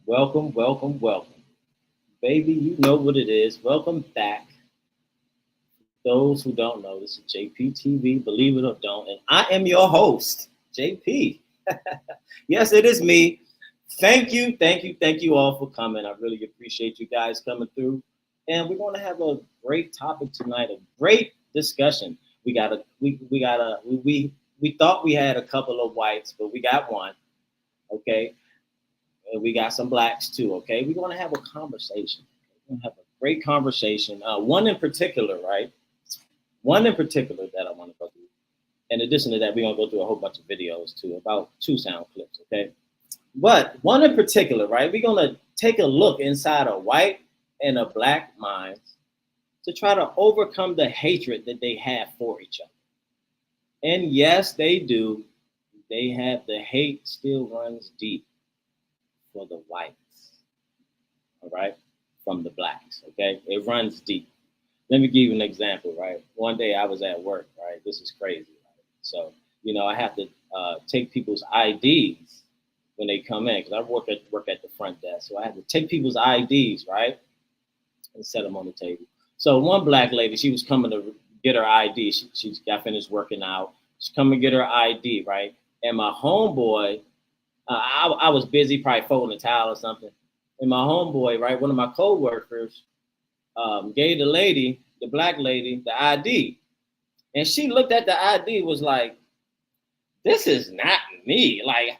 Welcome, welcome, welcome. Baby, you know what it is. Welcome back. Those who don't know, this is JPTV, believe it or don't. And I am your host, JP. Yes, it is me. Thank you all for coming. I really appreciate you guys coming through. And we're going to have a great topic tonight, a great discussion. We thought we had a couple of whites, but we got one. Okay, and we got some blacks too. Okay, we're going to have a conversation. We're going to have a great conversation. One in particular, right? One in particular that I want to go through. In addition to that, we're going to go through a whole bunch of videos too, about two sound clips. Okay, but one in particular, right? We're going to take a look inside a white and a black mind to try to overcome the hatred that they have for each other. And yes, they do. They have the hate still runs deep for the whites, all right, from the blacks, okay? It runs deep. Let me give you an example, right? One day I was at work, right? This is crazy, right? So, I have to take people's IDs when they come in because I work at the front desk. So I have to take people's IDs, right, and set them on the table. So one black lady, she was coming to get her ID. She got finished working out. She come and get her ID, right? And my homeboy, I was busy, probably folding a towel or something. And my homeboy, right, one of my coworkers, gave the black lady, the ID. And she looked at the ID, was like, this is not me. Like,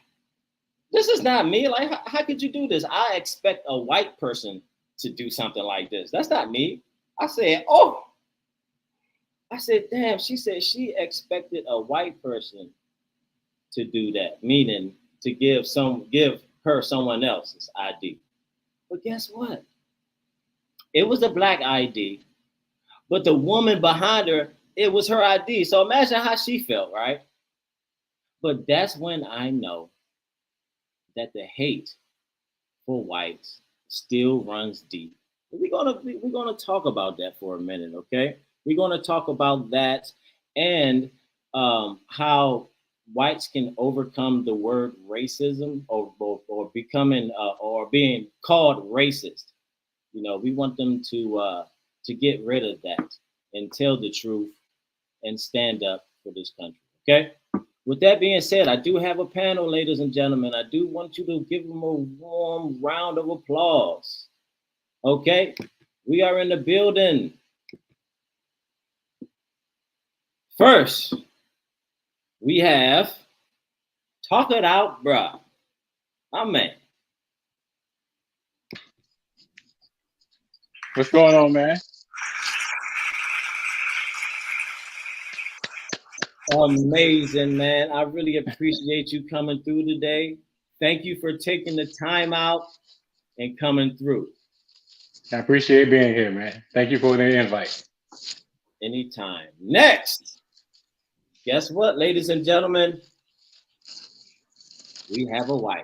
this is not me. Like, how could you do this? I expect a white person to do something like this. That's not me. I said, oh. I said, damn. She said she expected a white person to do that, meaning to give her someone else's ID. But guess what? It was a black ID, but the woman behind her, it was her ID. So imagine how she felt, right? But that's when I know that the hate for whites still runs deep. We're gonna talk about that for a minute, okay? We're gonna talk about that and how whites can overcome the word racism or becoming or being called racist. We want them to get rid of that and tell the truth and stand up for this country. Okay. With that being said, I do have a panel, ladies and gentlemen. I do want you to give them a warm round of applause. Okay, we are in the building. First, we have Talk It Out, bruh. My man. What's going on, man? Amazing, man. I really appreciate you coming through today. Thank you for taking the time out and coming through. I appreciate being here, man. Thank you for the invite. Anytime. Next, guess what, ladies and gentlemen? We have a white.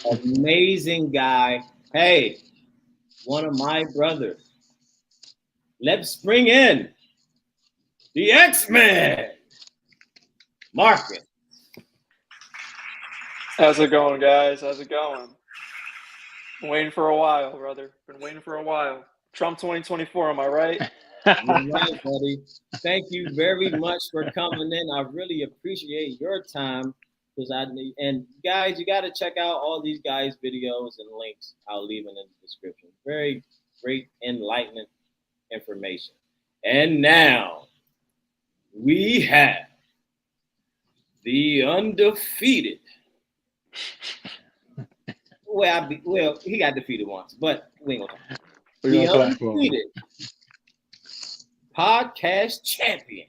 Amazing guy. Hey, one of my brothers. Let's bring in the X-Men, Marcus. How's it going, guys? How's it going? Been waiting for a while, brother. Been waiting for a while. Trump 2024, am I right? You're right, buddy. Thank you very much for coming in. I really appreciate your time and guys, you got to check out all these guys' videos and links. I'll leave it in the description. Very great, enlightening information. And now we have the undefeated. Well, he got defeated once, but we ain't gonna talk. The undefeated podcast champion,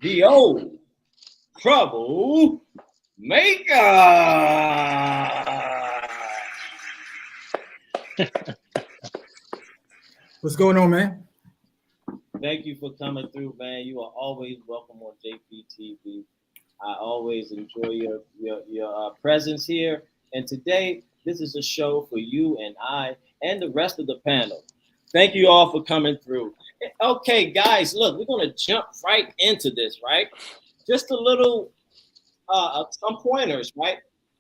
the old trouble maker. What's going on, man? Thank you for coming through, man. You are always welcome on JPTV. I always enjoy your presence here. And today, this is a show for you and I and the rest of the panel. Thank you all for coming through. Okay, guys, look, we're going to jump right into this, right? Just a little, some pointers, right?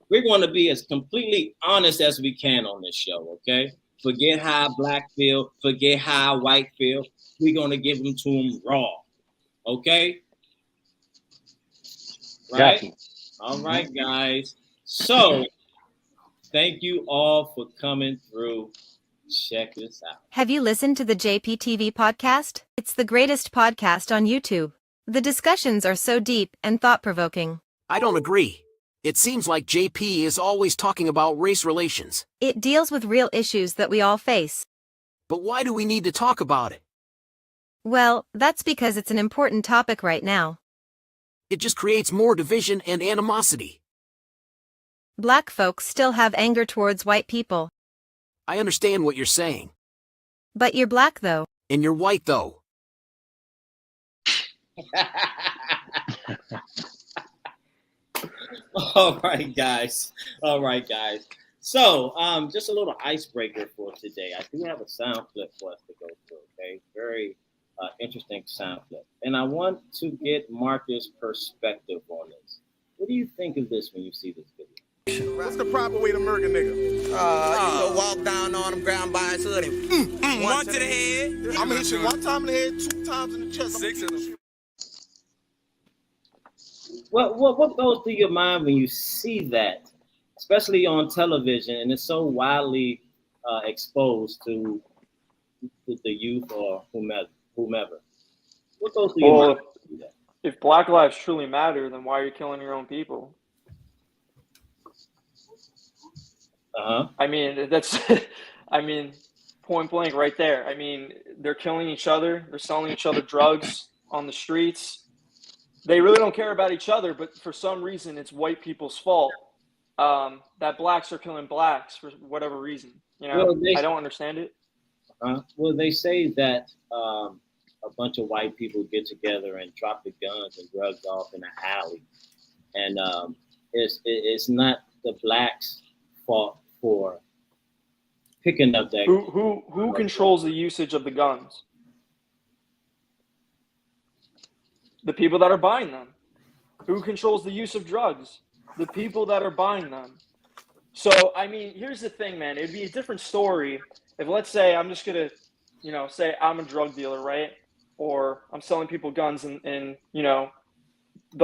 We're going to be as completely honest as we can on this show, okay? Forget how black feel, forget how white feel. We're going to give them to them raw, okay? Right? Gotcha. All right, guys. So, thank you all for coming through. Check this out. Have you listened to the JPTV podcast? It's the greatest podcast on YouTube. The discussions are so deep and thought-provoking. I don't agree. It seems like JP is always talking about race relations. It deals with real issues that we all face. But why do we need to talk about it? Well, that's because it's an important topic right now. It just creates more division and animosity. Black folks still have anger towards white people. I understand what you're saying. But you're black though. And you're white though. All right, guys. So, just a little icebreaker for today. I do have a sound clip for us to go through, okay? Very interesting sound clip. And I want to get Marcus' perspective on this. What do you think of this when you see this video? What's the proper way to murder nigga? Walk down on him, grab him by his hood, and one to the head. I'm gonna hit you one time in the head, 2 times in the chest. 6 in the. What goes through your mind when you see that, especially on television, and it's so widely exposed to the youth or whomever? What goes through your mind? When you see that? If Black lives truly matter, then why are you killing your own people? I mean, that's, I mean, point blank right there. I mean, they're killing each other. They're selling each other drugs on the streets. They really don't care about each other, but for some reason, it's white people's fault that blacks are killing blacks for whatever reason. You know, Well, I don't understand it. Well, they say that a bunch of white people get together and drop the guns and drugs off in an alley, and it's not the blacks' fault for picking up that. Who controls the usage of the guns? The people that are buying them. Who controls the use of drugs? The people that are buying them. So, I mean, here's the thing, man. It'd be a different story if, let's say, I'm just going to, say I'm a drug dealer, right? Or I'm selling people guns in the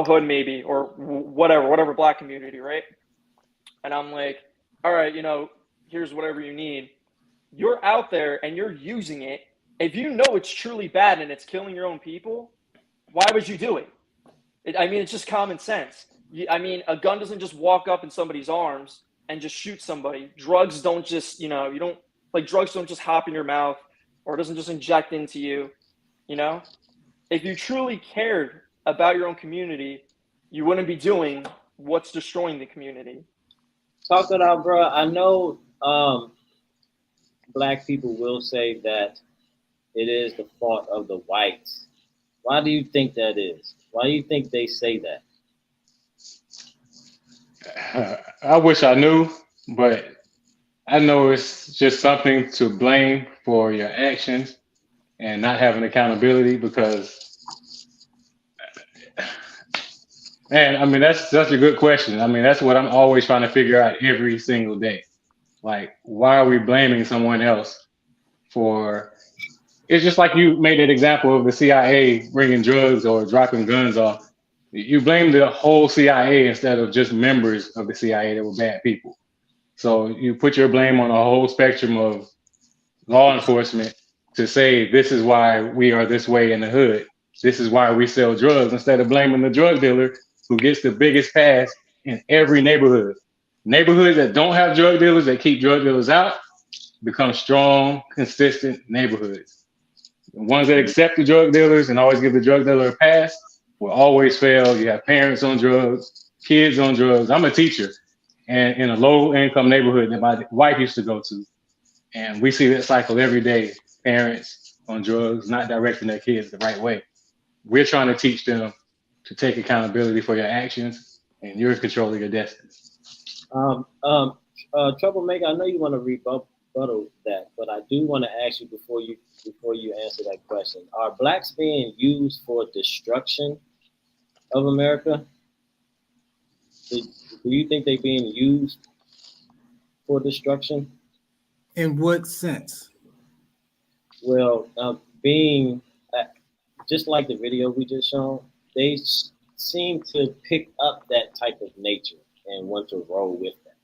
hood maybe, or whatever black community, right? And I'm like, all right, here's whatever you need. You're out there and you're using it. If you know it's truly bad and it's killing your own people, why would you do it? It's just common sense. A gun doesn't just walk up in somebody's arms and just shoot somebody. Drugs don't just, drugs don't just hop in your mouth, or it doesn't just inject into you, If you truly cared about your own community, you wouldn't be doing what's destroying the community. Talk it out, bro. I know black people will say that it is the fault of the whites. Why do you think that is? Why do you think they say that? I wish I knew, but I know it's just something to blame for your actions and not having accountability because, man, that's such a good question. That's what I'm always trying to figure out every single day. Like, why are we blaming someone else for? It's just like you made an example of the CIA bringing drugs or dropping guns off. You blame the whole CIA instead of just members of the CIA that were bad people. So you put your blame on a whole spectrum of law enforcement to say this is why we are this way in the hood. This is why we sell drugs, instead of blaming the drug dealer who gets the biggest pass in every neighborhood. Neighborhoods that don't have drug dealers, that keep drug dealers out, become strong, consistent neighborhoods. The ones that accept the drug dealers and always give the drug dealer a pass will always fail. You have parents on drugs, kids on drugs. I'm a teacher and in a low-income neighborhood that my wife used to go to. And we see that cycle every day. Parents on drugs, not directing their kids the right way. We're trying to teach them to take accountability for your actions, and you're in control of your destiny. Troublemaker, I know you want to rebuttal that, but I do want to ask you before you answer that question: are blacks being used for destruction of America? Do you think they're being used for destruction? In what sense? Well, being just like the video we just shown, they seem to pick up that type of nature and want to roll with that.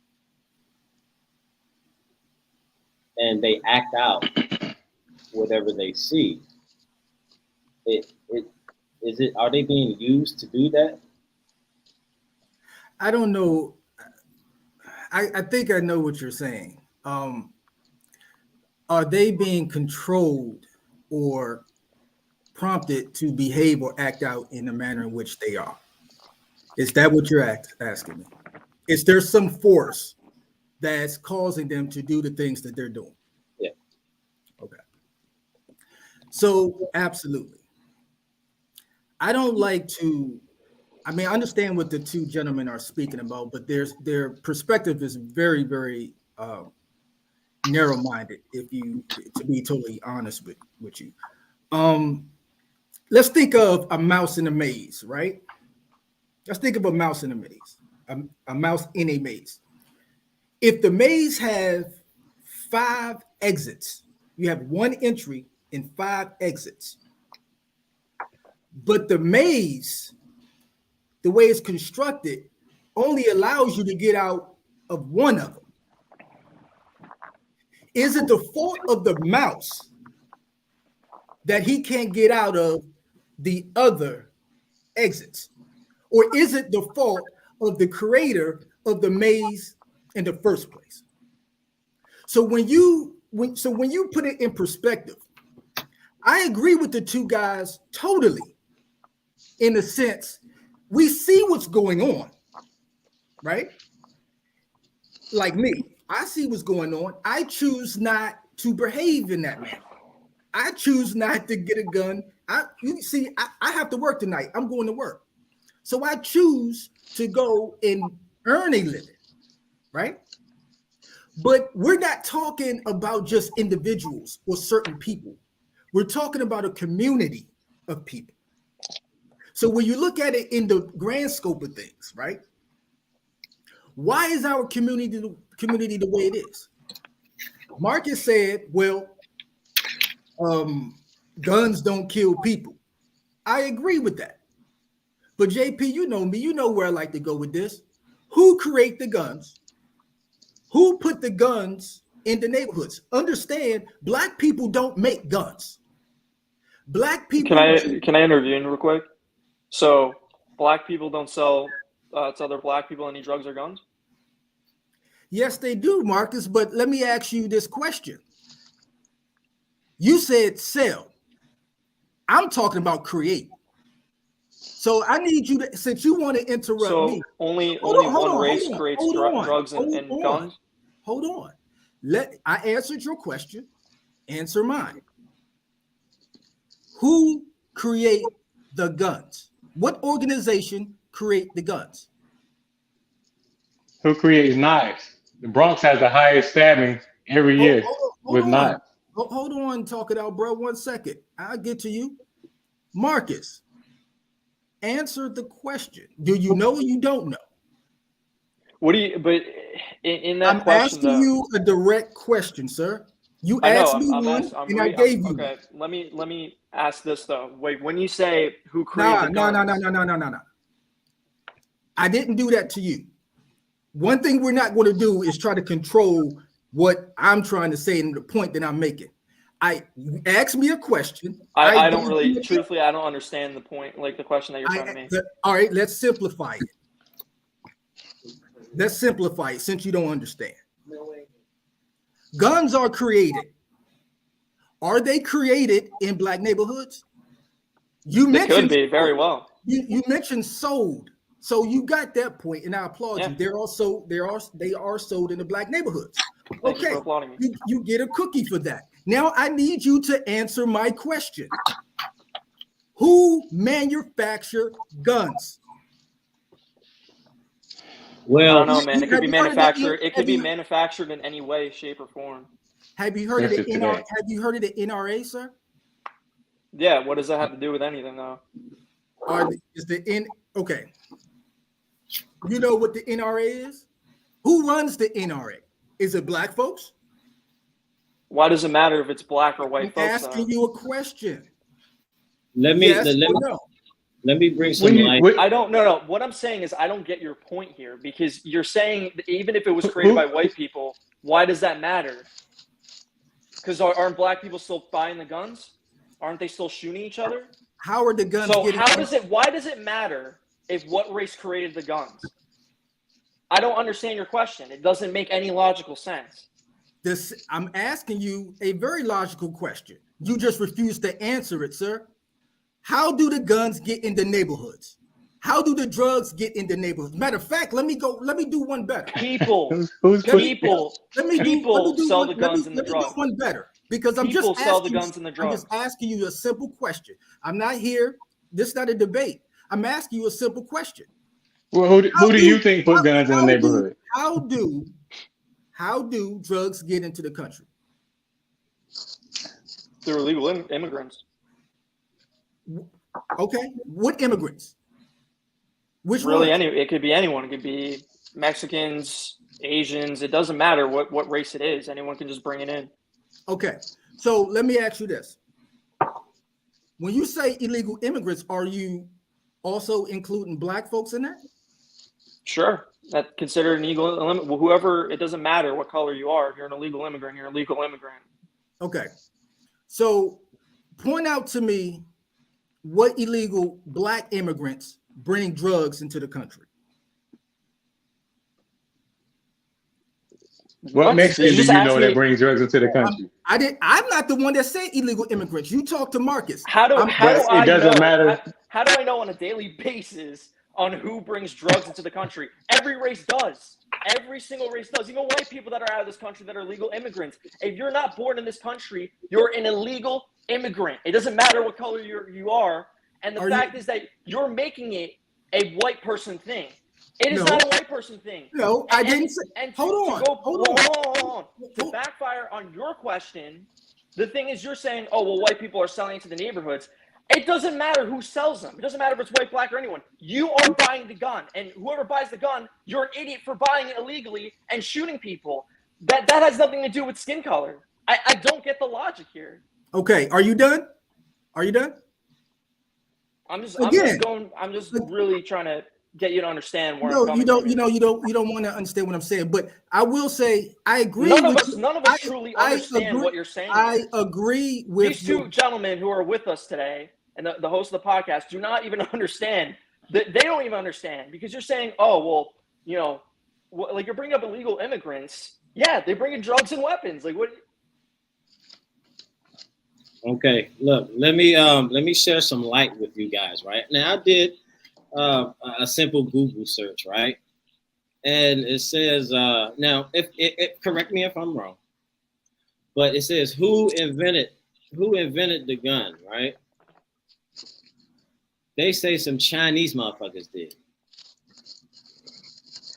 And they act out whatever they see. Are they being used to do that? I don't know. I think I know what you're saying. Are they being controlled or prompted to behave or act out in the manner in which they are? Is that what you're asking me? Is there some force that's causing them to do the things that they're doing? Yeah. Okay. So absolutely. I don't like to, I mean, I understand what the two gentlemen are speaking about, but their perspective is very, very narrow-minded, to be totally honest with you. Let's think of a mouse in a maze, right? Let's think of a mouse in a maze, a mouse in a maze. If the maze has 5 exits, you have 1 entry and 5 exits. But the maze, the way it's constructed, only allows you to get out of one of them. Is it the fault of the mouse that he can't get out of the other exits? Or is it the fault of the creator of the maze in the first place? So when you put it in perspective, I agree with the two guys totally, in a sense, we see what's going on, right? Like me, I see what's going on. I choose not to behave in that manner. I choose not to get a gun. I have to work tonight. I'm going to work. So I choose to go and earn a living, right? But we're not talking about just individuals or certain people. We're talking about a community of people. So when you look at it in the grand scope of things, right? Why is our community the way it is? Marcus said, well, guns don't kill people. I agree with that. But JP, you know me, you know where I like to go with this. Who create the guns? Who put the guns in the neighborhoods? Understand, Black people don't make guns. Black people. Can I intervene real quick? So Black people don't sell to other Black people any drugs or guns? Yes, they do, Marcus. But let me ask you this question. You said sell. I'm talking about create. So I need you to, since you want to interrupt me. Only one race creates drugs and guns? Hold on. I answered your question. Answer mine. Who create the guns? What organization create the guns? Who creates knives? The Bronx has the highest stabbing every year with knives. Hold on, talk it out, bro. 1 second. I'll get to you. Marcus, answer the question. Do you know or you don't know? What do you, but in that I'm question, asking you a direct question, sir. You asked me one, and I gave you. Okay, let me ask this though. Wait, when you say who created the guns? No. I didn't do that to you. One thing we're not going to do is try to control what I'm trying to say and the point that I'm making. You asked me a question. I don't really, truthfully, I don't understand the point, like the question that you're trying to make. All right, let's simplify it. Let's simplify it since you don't understand. Guns are created. Are they created in Black neighborhoods? They could be very well. You mentioned sold, so you got that point, and I applaud you. They are sold in the Black neighborhoods. Okay, you get a cookie for that. Now I need you to answer my question. Who manufacture guns? Well, I don't know, man. It could be manufactured. It could be manufactured in any way, shape, or form. Have you heard of the NRA? Have you heard of the NRA, sir? Yeah. What does that have to do with anything, though? Okay. You know what the NRA is? Who runs the NRA? Is it black folks? Why does it matter if it's black or white I'm folks? asking you a question. Let me Yes let, or me no? let me bring some light. I don't know. What I'm saying is I don't get your point here, because you're saying that even if it was created by white people, why does that matter? Because aren't black people still buying the guns? Aren't they still shooting each other? How are the guns So getting? why does it matter if what race created the guns? I don't understand your question. It doesn't make any logical sense. I'm asking you a very logical question. You just refuse to answer it, sir. How do the guns get in the neighborhoods? How do the drugs get in the neighborhoods? Matter of fact, let me do one better. People People sell the guns and the drugs. do one better, because I'm People just sell the asking guns and the I'm drugs. just asking you a simple question. I'm not here. This is not a debate. I'm asking you a simple question. Well, who do you think put guns in the neighborhood? How do drugs get into the country? They're illegal immigrants. Okay, what immigrants? Which Really, ones? it could be anyone. It could be Mexicans, Asians. It doesn't matter what race it is. Anyone can just bring it in. Okay, so let me ask you this. When you say illegal immigrants, are you also including black folks in that? Sure, that's considered an illegal immigrant. Well, whoever, it doesn't matter what color you are. If you're an illegal immigrant, you're an illegal immigrant. Okay, so point out to me what illegal black immigrants bring drugs into the country. What Mexicans do you know that brings drugs into the country? I'm not the one that said illegal immigrants. You talk to Marcus. How do I know on a daily basis on who brings drugs into the country? Every race does. Every single race does. Even white people that are out of this country that are legal immigrants. If you're not born in this country, you're an illegal immigrant. It doesn't matter what color you are. And the fact is that you're making it a white person thing. It is not a white person thing. No, I didn't say. Hold on. To backfire on your question, the thing is, you're saying, oh, well, white people are selling into the neighborhoods. It doesn't matter who sells them. It doesn't matter if it's white, black, or anyone. You are buying the gun. And whoever buys the gun, you're an idiot for buying it illegally and shooting people. That has nothing to do with skin color. I don't get the logic here. Okay, are you done? Are you done? I'm just really trying to get you to understand where I'm coming from. You don't want to understand what I'm saying, but I will say I agree. None of us truly understand what you're saying. I agree with these two gentlemen who are with us today, and the host of the podcast do not even understand. They don't even understand, because you're saying, oh, well, like you're bringing up illegal immigrants. Yeah, they bring in drugs and weapons. Like what? Okay, look, let me share some light with you guys. Right now, I did a simple Google search, right, and it says now, if correct me if I'm wrong, but it says who invented the gun, right? They say some Chinese motherfuckers did.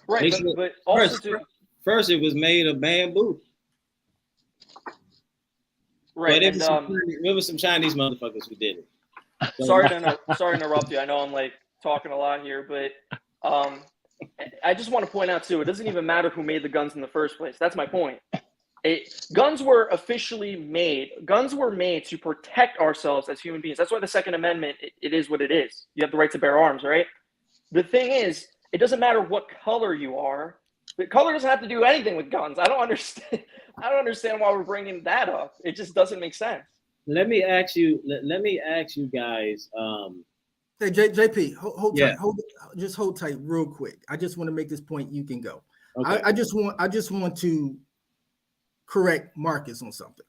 Right, but also first it was made of bamboo. Right, but it was some Chinese motherfuckers who did it. So, sorry to interrupt you. I know I'm like talking a lot here, but I just want to point out too, it doesn't even matter who made the guns in the first place. That's my point. Guns were officially made. Guns were made to protect ourselves as human beings. That's why the Second Amendment, it is what it is. You have the right to bear arms, right? The thing is, it doesn't matter what color you are. The color doesn't have to do anything with guns. I don't understand why we're bringing that up. It just doesn't make sense. Let me ask you guys. Hey, JP, hold tight. Hold tight real quick. I just want to make this point. You can go. Okay. I just want to correct Marcus on something.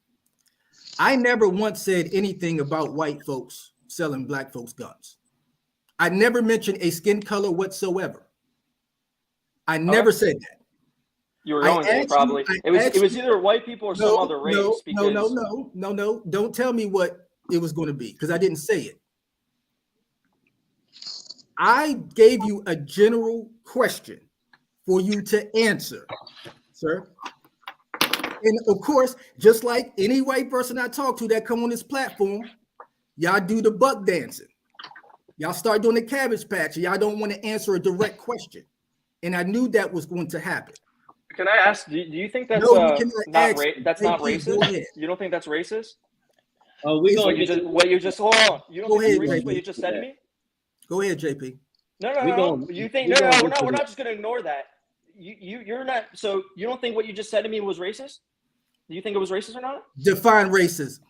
I never once said anything about white folks selling black folks guns. I never mentioned a skin color whatsoever. I never said that. You were going to probably. It was either white people or some other race. No. Don't tell me what it was going to be, because I didn't say it. I gave you a general question for you to answer, sir. And of course, just like any white person I talk to that come on this platform, y'all do the buck dancing. Y'all start doing the Cabbage Patch. Y'all don't want to answer a direct question. and I knew that was going to happen. Can I ask? Do you think that's No, you cannot not ask. that's not JP, go racist? ahead. You don't think that's racist? Oh, we It's- gonna What you just hold on. You don't Go think ahead, it's racist JP. what you just said to me? Go ahead, JP. No. We gonna- You think we no? gonna We're get to not that. just gonna ignore that. You're not. So you don't think what you just said to me was racist? Do you think it was racist or not? Define racism.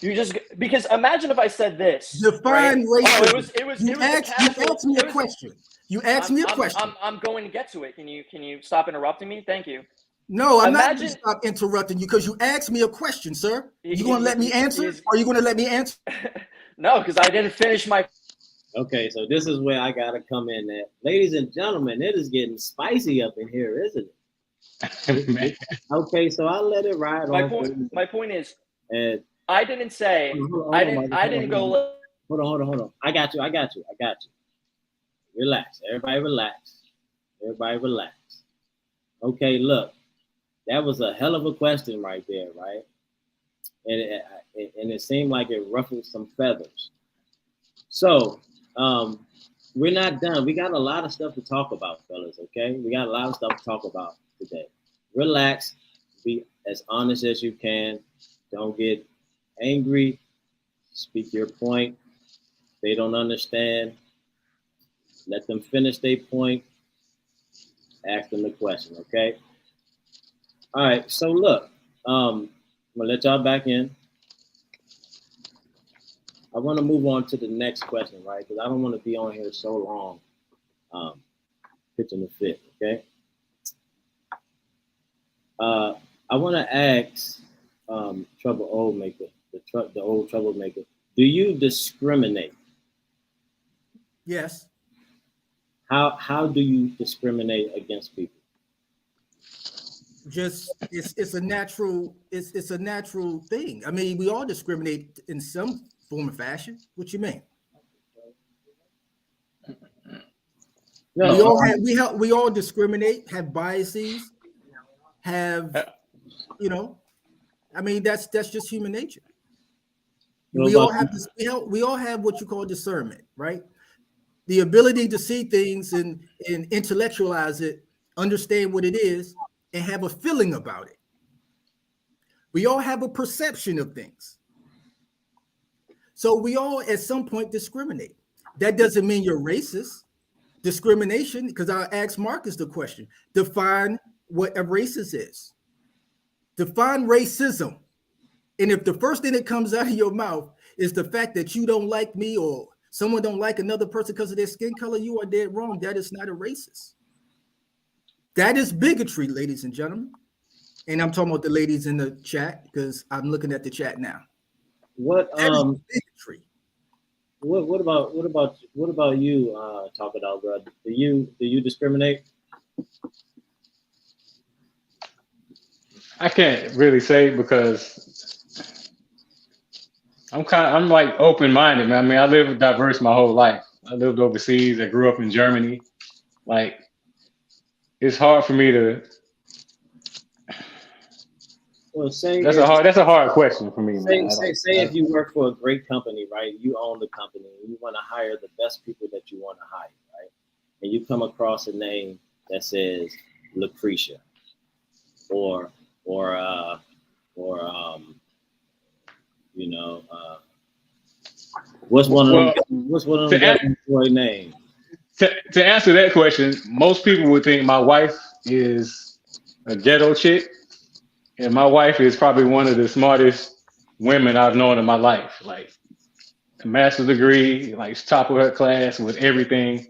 You just because imagine if I said this. Define right? racism. Oh, it was You a asked casual. me a question. You asked me a question. I'm going to get to it. Can you stop interrupting me? Thank you. No, I'm not going Imagine- to stop interrupting you because you asked me a question, sir. You going to let me answer? he's- Or are you going to let me answer? No, because I didn't finish my. Okay, so this is where I gotta come in at. Ladies and gentlemen, it is getting spicy up in here, isn't it? Man. Okay, so I'll let it ride My on. point. My point is, And I didn't say. hold on, I Marcus, didn't. I didn't go. hold on. I got you. Relax. Everybody relax. Okay, look, that was a hell of a question right there, right? And it seemed like it ruffled some feathers. So we're not done. We got a lot of stuff to talk about, fellas. Okay, we got a lot of stuff to talk about today. Relax. Be as honest as you can. Don't get angry. Speak your point. If they don't understand, let them finish their point. Ask them the question, okay? All right, so look, I'm gonna let y'all back in. I want to move on to the next question, right? Because I don't want to be on here so long, pitching the fit, okay? I want to ask Trouble Old Maker, the old troublemaker, do you discriminate? Yes. How do you discriminate against people? Just it's a natural thing. I mean, we all discriminate in some form or fashion. What you mean? No, we all discriminate, have biases, have I mean that's just human nature. We all have this, we all have what you call discernment, right? The ability to see things and intellectualize it, understand what it is, and have a feeling about it. We all have a perception of things. So we all at some point discriminate. That doesn't mean you're racist. Discrimination, because I asked Marcus the question, define what a racist is. Define racism. And if the first thing that comes out of your mouth is the fact that you don't like me or someone don't like another person because of their skin color, you are dead wrong. That is not a racist. That is bigotry, ladies and gentlemen. And I'm talking about the ladies in the chat because I'm looking at the chat now. What That is bigotry. what about you, Talk It Out, bro? Do you discriminate? I can't really say because I'm like open-minded, man. I mean, I lived diverse my whole life. I lived overseas. I grew up in Germany. Like, it's hard for me to. Well, say That's a hard question for me, man. Say if you work for a great company, right? You own the company, and you want to hire the best people that you want to hire, right? And you come across a name that says Lucretia, or what's one of them employee name? To answer that question, most people would think my wife is a ghetto chick, and my wife is probably one of the smartest women I've known in my life. Like, a master's degree, like top of her class with everything.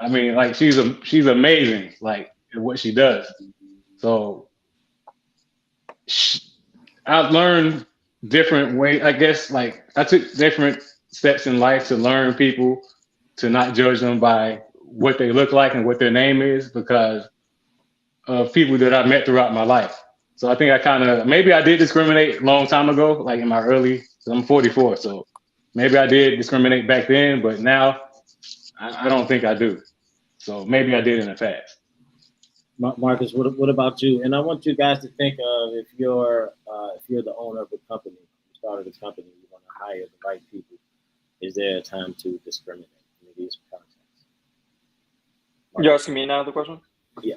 I mean, like she's amazing, like at what she does. So I've learned different ways. I guess like I took different steps in life to learn people, to not judge them by what they look like and what their name is because of people that I've met throughout my life. So I think maybe I did discriminate a long time ago, like in my early, so I'm 44. So maybe I did discriminate back then, but now I don't think I do. So maybe I did in the past. Marcus, what about you? And I want you guys to think of if you're the owner of a company, you started a company, you want to hire the right people. Is there a time to discriminate in these contexts? You're asking me now the question? Yeah.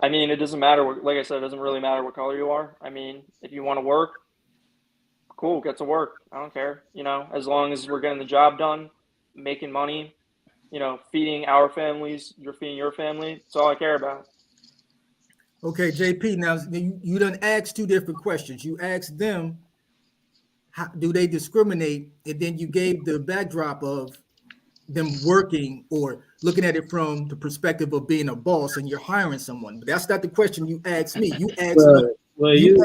I mean, it doesn't matter. Like I said, it doesn't really matter what color you are. I mean, if you want to work, cool, get to work. I don't care. You know, as long as we're getting the job done, making money, you know, feeding our families, you're feeding your family. That's all I care about. Okay, JP. Now you done asked two different questions. You asked them, how do they discriminate, and then you gave the backdrop of them working or looking at it from the perspective of being a boss and you're hiring someone. But that's not the question you asked me. You asked me,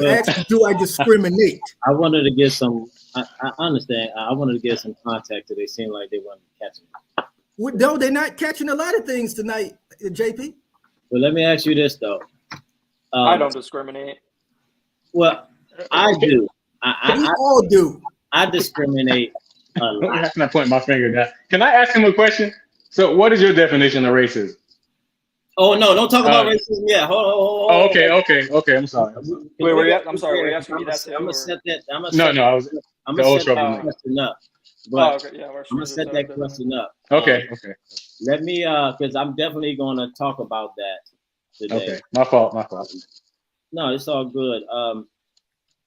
asked, do I discriminate? I wanted to get some. I understand. I wanted to get some context. They seem like they weren't catching it. Well, no, they're not catching a lot of things tonight, JP. But let me ask you this though. I don't discriminate. Well, I do. We all do. I discriminate a lot. How can I point my finger down? Can I ask him a question? So, what is your definition of racism? Oh no! Don't talk about racism yet. Hold on. Oh, okay. I'm sorry. Wait, I'm sorry. Were you asking me that too? I'm gonna set that. I was. I'm gonna set that question up. But okay. Yeah, I'm gonna set that question up. Okay. Let me, because I'm definitely gonna talk about that today. Okay. My fault. No, it's all good.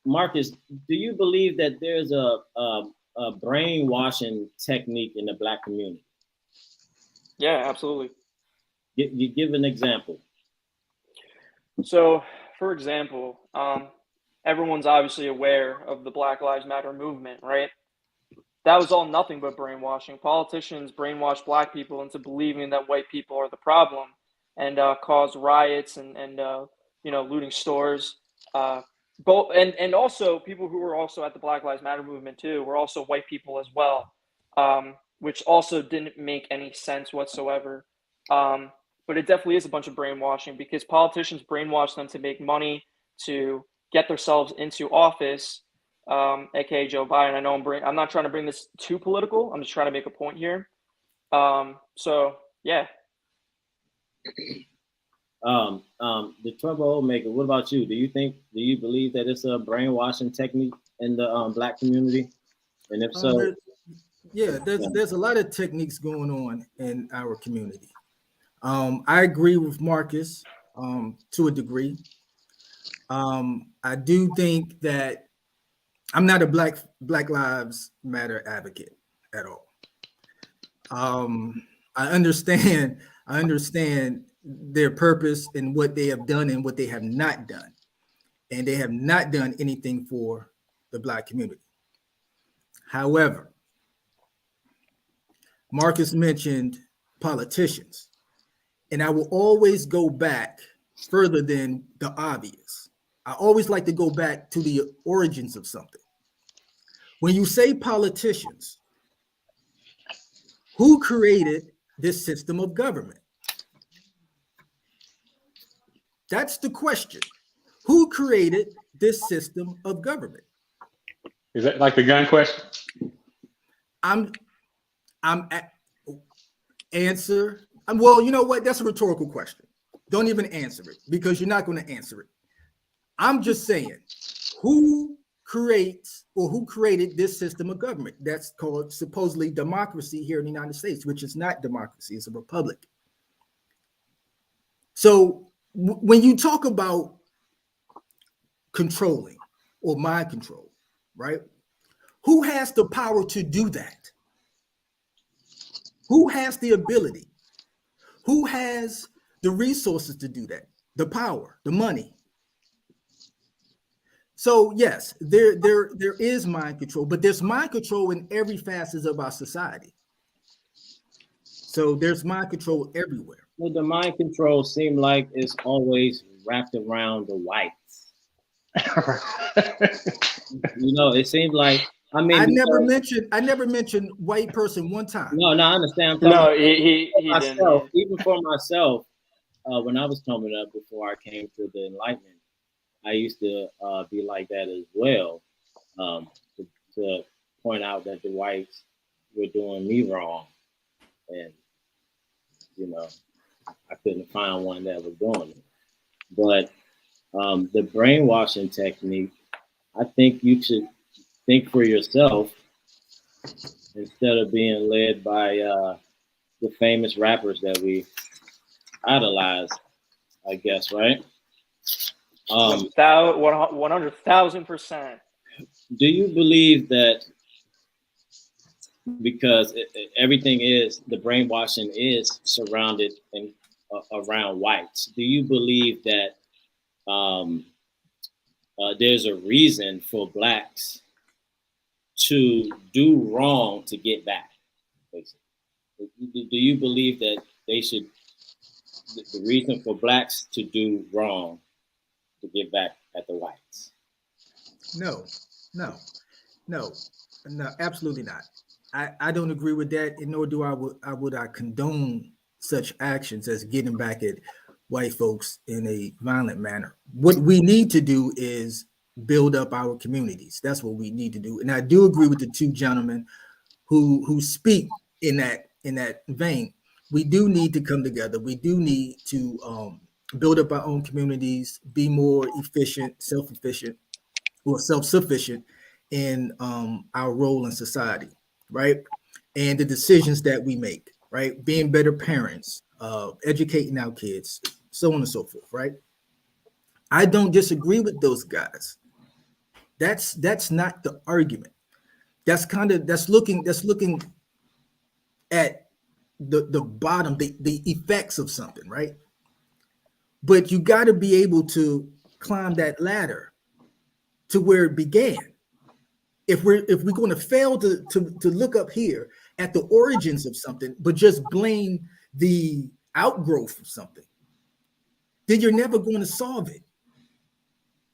Marcus, do you believe that there's a brainwashing technique in the Black community? Yeah, absolutely. You give an example. So, for example, everyone's obviously aware of the Black Lives Matter movement, right? That was all nothing but brainwashing. Politicians brainwash Black people into believing that white people are the problem and cause riots and you know, looting stores. Both and also people who were also at the Black Lives Matter movement too were also white people as well, which also didn't make any sense whatsoever. But it definitely is a bunch of brainwashing because politicians brainwash them to make money, to get themselves into office, aka Joe Biden. I know I'm not trying to bring this too political. I'm just trying to make a point here. So yeah. The troublemaker. What about you? Do you believe that it's a brainwashing technique in the Black community? And if so, there's a lot of techniques going on in our community. I agree with Marcus to a degree. I do think that I'm not a Black Lives Matter advocate at all. I understand their purpose and what they have done and what they have not done. And they have not done anything for the Black community. However, Marcus mentioned politicians, and I will always go back further than the obvious. I always like to go back to the origins of something. When you say politicians, who created this system of government? That's the question. Who created this system of government? Is that like the gun question? Well, you know what? That's a rhetorical question. Don't even answer it because you're not going to answer it. I'm just saying, who creates or who created this system of government? That's called supposedly democracy here in the United States, which is not democracy, it's a republic. So when you talk about controlling or mind control, right? Who has the power to do that? Who has the ability? Who has the resources to do that? The power, the money. So yes, there is mind control, but there's mind control in every facet of our society. So there's mind control everywhere. Well, the mind control seems like it's always wrapped around the whites. You know, it seems like I never mentioned white person one time. No, I understand. No, he didn't. Even for myself, when I was coming up before I came to the Enlightenment, I used to be like that as well, to point out that the whites were doing me wrong, and you know, I couldn't find one that was doing it. But the brainwashing technique, I think you should think for yourself instead of being led by the famous rappers that we idolize, I guess, right? 100,000%. Do you believe that because everything is, the brainwashing is surrounded and around whites, do you believe that there's a reason for blacks to do wrong to get back, basically? Do you believe that they should, the reason for blacks to do wrong to get back at the whites? No, absolutely not. I don't agree with that, and nor do I condone such actions as getting back at white folks in a violent manner. What we need to do is build up our communities. That's what we need to do. And I do agree with the two gentlemen who speak in that vein. We do need to come together. We do need to build up our own communities, be more efficient, self-sufficient in our role in society, right? And the decisions that we make, right? Being better parents, educating our kids, so on and so forth, right? I don't disagree with those guys. That's not the argument. That's looking at the bottom, the effects of something, right? But you got to be able to climb that ladder to where it began. If we're going to fail to look up here at the origins of something, but just blame the outgrowth of something, then you're never going to solve it.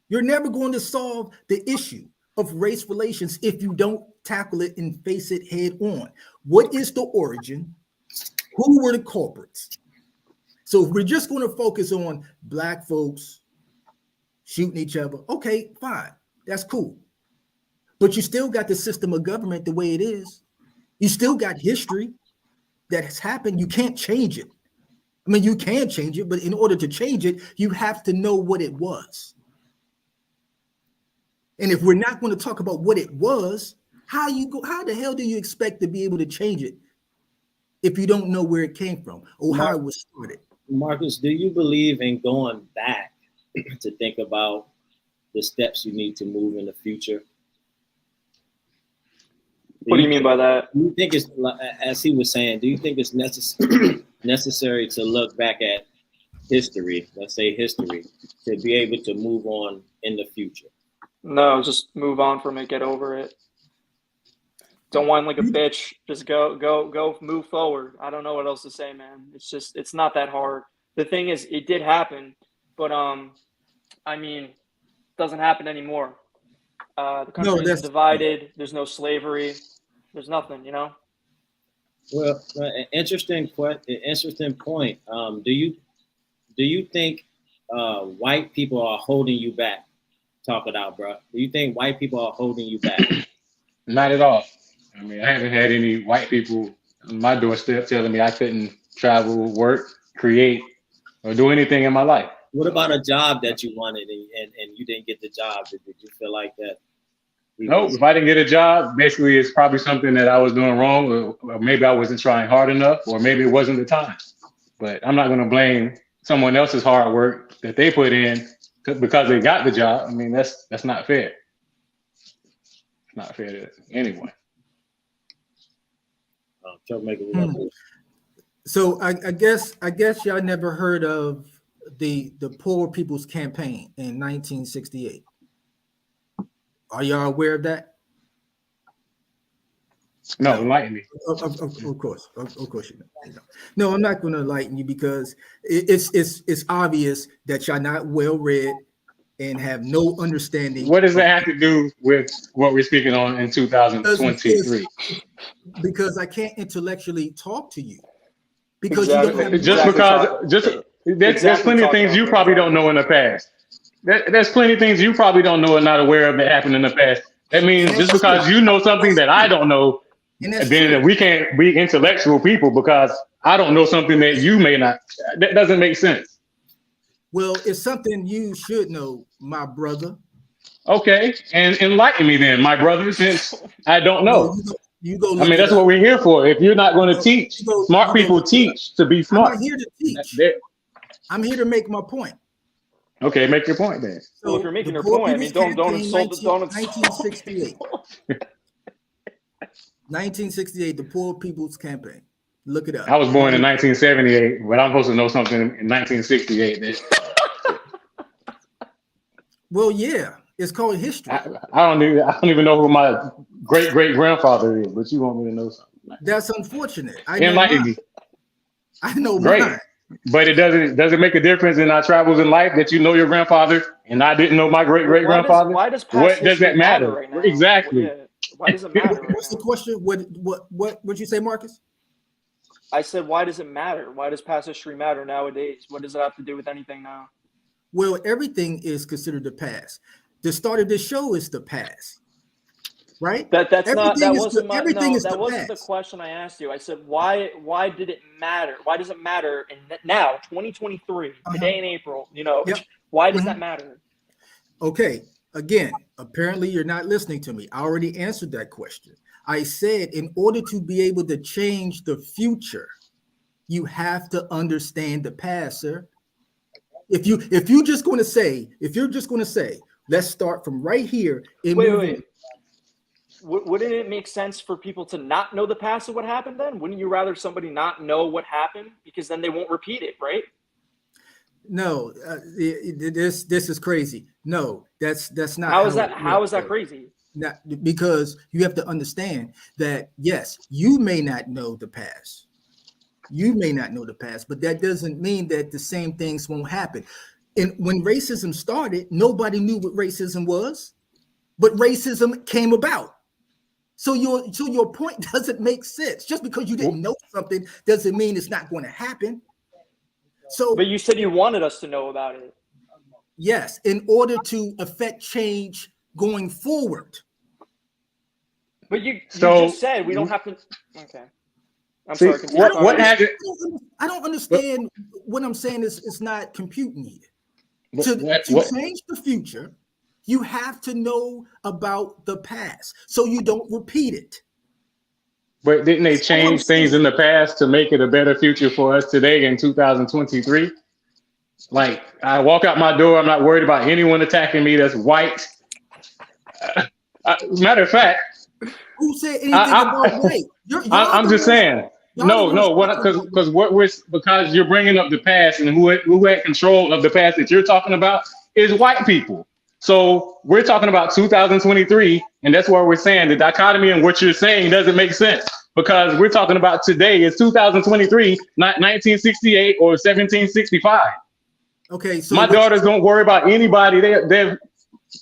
You're never going to solve the issue of race relations if you don't tackle it and face it head on. What is the origin? Who were the culprits? So if we're just going to focus on black folks shooting each other, okay, fine, that's cool. But you still got the system of government the way it is. You still got history that has happened. You can't change it. I mean, you can change it, but in order to change it, you have to know what it was. And if we're not going to talk about what it was, how the hell do you expect to be able to change it if you don't know where it came from or how it was started? Marcus, do you believe in going back to think about the steps you need to move in the future? What do you mean by that? Do you think it's, as he was saying, do you think it's necessary to look back at history, let's say history, to be able to move on in the future? No, just move on from it, get over it. Don't whine like a bitch. Just go, move forward. I don't know what else to say, man. It's not that hard. The thing is, it did happen, but I mean, it doesn't happen anymore. The country is divided. There's no slavery. There's nothing, you know. Well, interesting point. Do you think white people are holding you back? Talk it out, bro. Do you think white people are holding you back? Not at all. I mean, I haven't had any white people on my doorstep telling me I couldn't travel, work, create, or do anything in my life. What about a job that you wanted and you didn't get the job? Did you feel like that? Nope. If I didn't get a job, basically it's probably something that I was doing wrong, or maybe I wasn't trying hard enough, or maybe it wasn't the time. But I'm not going to blame someone else's hard work that they put in because they got the job. I mean, that's not fair. It's not fair to anyone. So I guess y'all never heard of the Poor People's Campaign in 1968. Are y'all aware of that? No, enlighten me. Of course you know. No, I'm not going to enlighten you because it's obvious that y'all not well read and have no understanding. What does that have to do with what we're speaking on in 2023? Because I can't intellectually talk to you. Because exactly. you don't have there's plenty of things you probably don't know in the past. There's plenty of things you probably don't know and not aware of that happened in the past. That means just because you know something that I don't know, then we can't be intellectual people because I don't know something that you may not. That doesn't make sense. Well, it's something you should know, my brother. Okay, and enlighten me then, my brother, since I don't know. You go. I mean, that's what we're here for. If you're not going to teach, smart people teach to be I'm smart. not here to teach. That- I'm here to make my point. Okay, make your point then. Well, if you're making the your Poor point, I mean, People's don't Campaign, insult the don't 1968. 1968, the Poor People's Campaign. Look it up. I was born in 1978, but I'm supposed to know something in 1968. That Well, yeah, it's called history. I don't even know who my great grandfather is, but you want me to know something. That's unfortunate. I know Enlighten mine. me. I know Great. mine. But it doesn't make a difference in our travels in life that you know your grandfather and I didn't know my great grandfather. Why does past What does history that matter? right now? Exactly. Yeah, why does it matter? Right What's the now? question? What'd you say, Marcus? I said, why does it matter? Why does past history matter nowadays? What does it have to do with anything now? Well, everything is considered the past. The start of this show is the past, right? Everything is the past. question I asked you. I said, why did it matter? Why does it matter now, 2023, today in April? Yep. Why does that matter? Okay, again, apparently you're not listening to me. I already answered that question. I said in order to be able to change the future, you have to understand the past, sir. If you're just going to say, let's start from right here. Wait. Wouldn't it make sense for people to not know the past of what happened then? Wouldn't you rather somebody not know what happened because then they won't repeat it, right? No, this is crazy. No, that's not. How is that crazy? Not, because you have to understand that yes, you may not know the past. You may not know the past, but that doesn't mean that the same things won't happen. And when racism started, nobody knew what racism was, but racism came about. So your point doesn't make sense. Just because you didn't know something doesn't mean it's not going to happen. So, but you said you wanted us to know about it. Yes, in order to affect change going forward. But you just said we don't have to. Okay. I'm sorry. What has it? I don't understand what I'm saying is not computing here. To change the future, you have to know about the past so you don't repeat it. But didn't they change things in the past to make it a better future for us today in 2023? Like, I walk out my door, I'm not worried about anyone attacking me that's white. Matter of fact, who said anything about white? I'm just saying. Because you're bringing up the past, and who had control of the past that you're talking about is white people. So we're talking about 2023, and that's why we're saying the dichotomy in what you're saying doesn't make sense, because we're talking about today is 2023, not 1968 or 1765. Okay, so my daughters don't worry about anybody.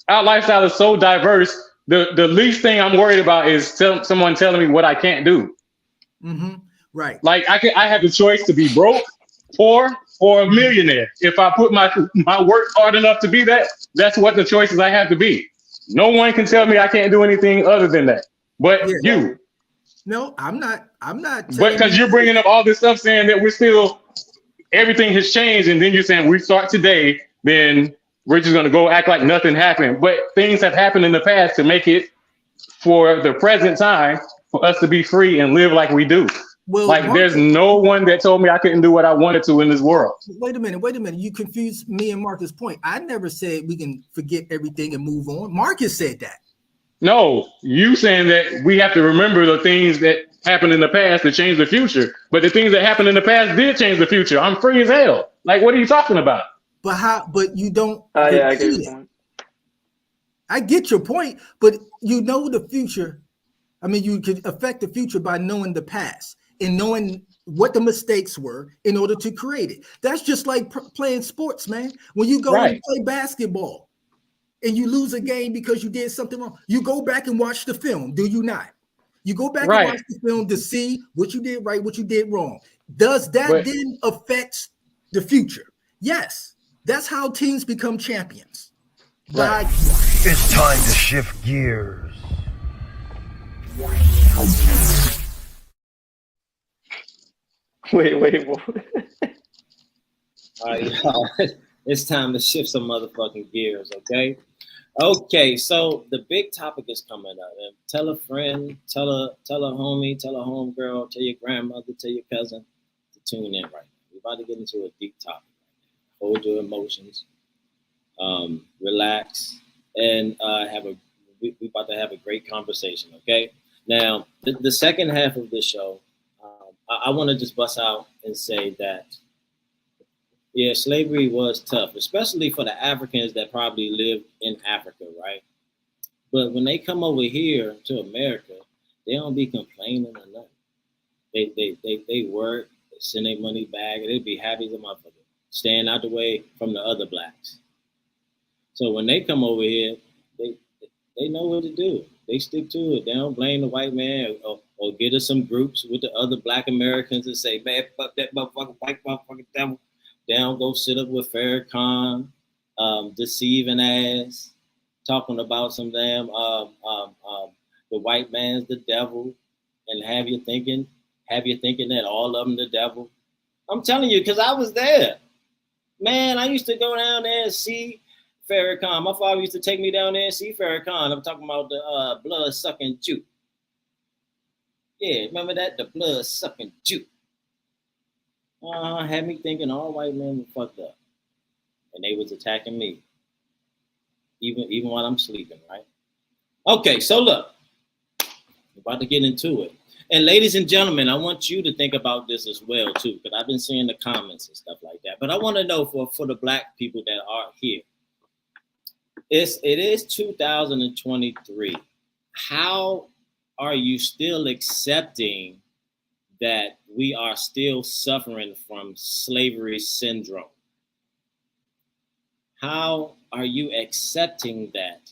Our lifestyle is so diverse. The least thing I'm worried about is someone telling me what I can't do. Mm-hmm. Right. Like I have the choice to be broke, poor, or a millionaire. If I put my work hard enough to be that, that's what the choices I have to be. No one can tell me I can't do anything other than that. But you. No, I'm not. But because you're bringing up all this stuff saying that everything has changed, and then you're saying we start today, then we're just going to go act like nothing happened. But things have happened in the past to make it for the present time for us to be free and live like we do. Well, like there's no one that told me I couldn't do what I wanted to in this world. Wait a minute. You confused me and Marcus' point. I never said we can forget everything and move on. Marcus said that. No, you saying that we have to remember the things that happened in the past to change the future. But the things that happened in the past did change the future. I'm free as hell. Like, what are you talking about? But how? But you don't. Yeah, I get your point. I get your point, but you know the future. I mean, you could affect the future by knowing the past and knowing what the mistakes were in order to create it. That's just like playing sports, man. When you go and play basketball and you lose a game because you did something wrong, you go back and watch the film, do you not? You go back and watch the film to see what you did right, what you did wrong. Does that then affect the future? Yes. That's how teams become champions. Right. It's time to shift gears. Wait. It's time to shift some motherfucking gears, okay? Okay, so the big topic is coming up. And tell a friend, tell a homie, tell a homegirl, tell your grandmother, tell your cousin to tune in right now. We're about to get into a deep topic. Hold your emotions, relax, and we're about to have a great conversation. Okay. Now, the second half of this show, I want to just bust out and say that, yeah, slavery was tough, especially for the Africans that probably lived in Africa, right? But when they come over here to America, they don't be complaining or nothing. They work, they send their money back, and they be happy as a motherfucker, staying out the way from the other blacks. So when they come over here, they know what to do. They stick to it. They don't blame the white man or get us some groups with the other black Americans and say, man, fuck that motherfucker, white motherfucker devil. They don't go sit up with Farrakhan, deceiving ass, talking about some damn the white man's the devil, and have you thinking that all of them the devil. I'm telling you, because I was there. Man, I used to go down there and see Farrakhan. My father used to take me down there and see Farrakhan. I'm talking about the blood-sucking Jew. Yeah, remember that? The blood-sucking Jew. Had me thinking all white men were fucked up. And they was attacking me. Even while I'm sleeping, right? Okay, so look. We're about to get into it. And ladies and gentlemen, I want you to think about this as well, too, because I've been seeing the comments and stuff like that. But I want to know for the black people that are here. It is 2023. How are you still accepting that we are still suffering from slavery syndrome? How are you accepting that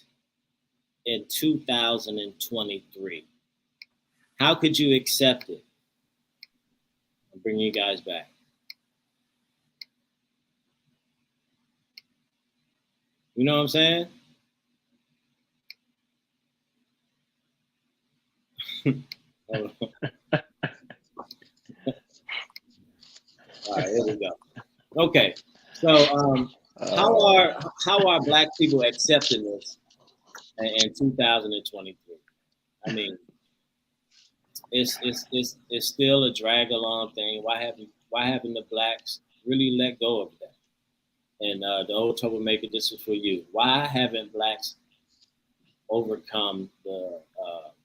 in 2023? How could you accept it? I'll bring you guys back. You know what I'm saying? All right, here we go. Okay, so how are black people accepting this in 2023? I mean, it's still a drag along thing. Why haven't the blacks really let go of that? And the old troublemaker, this is for you. Why haven't blacks overcome the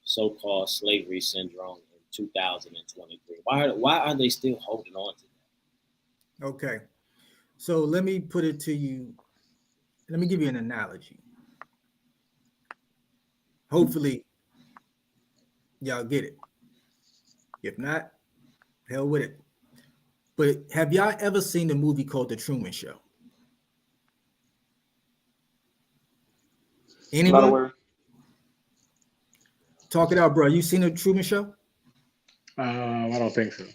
so-called slavery syndrome in 2023? Why are they still holding on to that? Okay. So let me put it to you. Let me give you an analogy. Hopefully, y'all get it. If not, hell with it. But have y'all ever seen the movie called The Truman Show? Anyone? Not aware. Talk it out, bro. You seen The Truman Show? I don't think so.